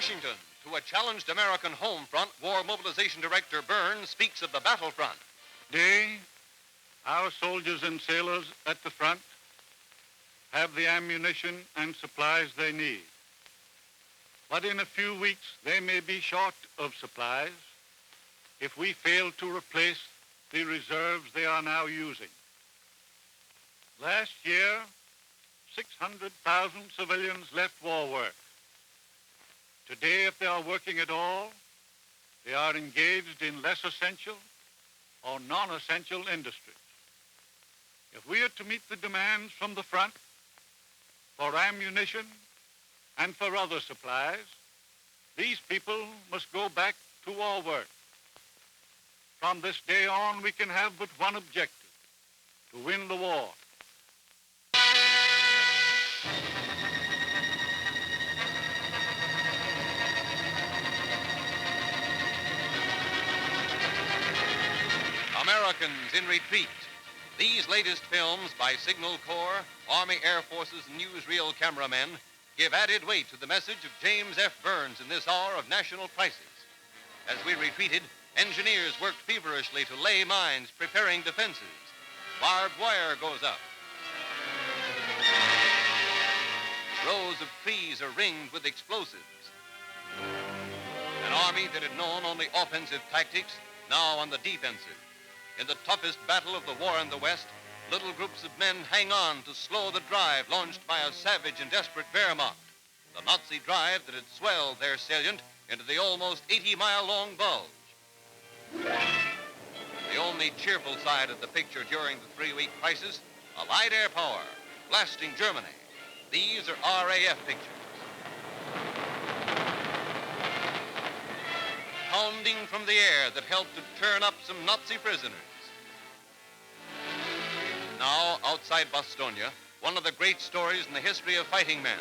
Washington, to a challenged American home front, War Mobilization Director Burns speaks of the battlefront. Today, our soldiers and sailors at the front have the ammunition and supplies they need. But in a few weeks, they may be short of supplies if we fail to replace the reserves they are now using. Last year, 600,000 civilians left war work. Today, if they are working at all, they are engaged in less essential or non-essential industries. If we are to meet the demands from the front for ammunition and for other supplies, these people must go back to war work. From this day on, we can have but one objective: to win the war. Americans in Retreat. These latest films by Signal Corps, Army, Air Forces, and newsreel cameramen give added weight to the message of James F. Burns in this hour of national crisis. As we retreated, engineers worked feverishly to lay mines, preparing defenses. Barbed wire goes up. Rows of trees are ringed with explosives. An army that had known only offensive tactics, now on the defensive. In the toughest battle of the war in the West, little groups of men hang on to slow the drive launched by a savage and desperate Wehrmacht, the Nazi drive that had swelled their salient into the almost 80-mile-long bulge. The only cheerful side of the picture during the three-week crisis, Allied air power, blasting Germany. These are RAF pictures. Pounding from the air that helped to turn up some Nazi prisoners. Now, outside Bastogne, one of the great stories in the history of fighting men.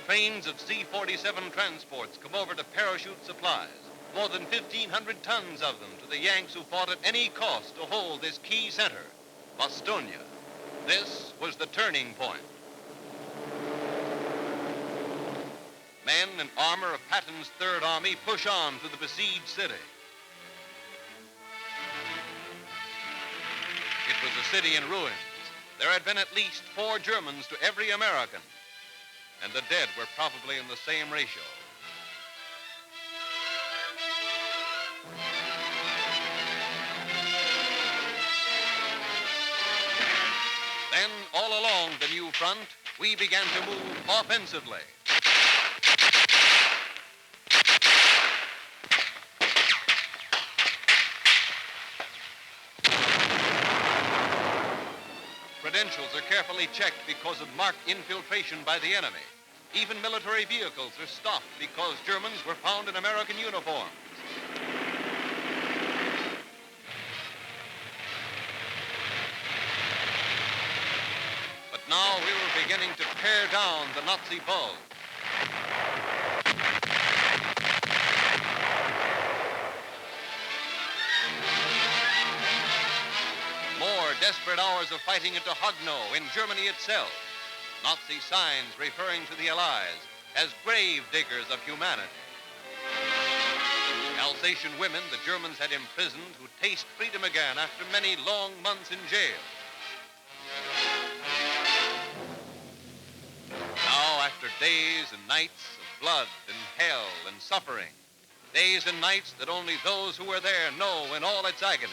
Trains of C-47 transports come over to parachute supplies. More than 1,500 tons of them to the Yanks who fought at any cost to hold this key center, Bastogne. This was the turning point. Men in armor of Patton's Third Army push on to the besieged city. It was a city in ruins. There had been at least 4 Germans to every American, and the dead were probably in the same ratio. Then, all along the new front, we began to move offensively. Credentials are carefully checked because of marked infiltration by the enemy. Even military vehicles are stopped because Germans were found in American uniforms. But now we were beginning to tear down the Nazi bulge. More desperate hours of fighting into Hogno in Germany itself. Nazi signs referring to the Allies as grave diggers of humanity. Alsatian women the Germans had imprisoned who taste freedom again after many long months in jail. Now, after days and nights of blood and hell and suffering, days and nights that only those who were there know in all its agony,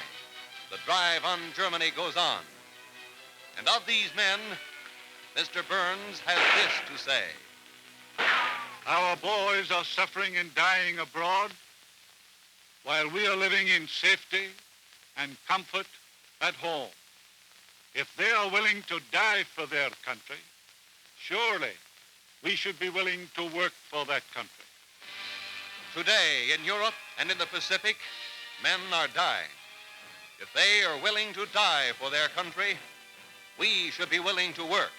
the drive on Germany goes on. And of these men, Mr. Burns has this to say. Our boys are suffering and dying abroad while we are living in safety and comfort at home. If they are willing to die for their country, surely we should be willing to work for that country. Today, in Europe and in the Pacific, men are dying. If they are willing to die for their country, we should be willing to work.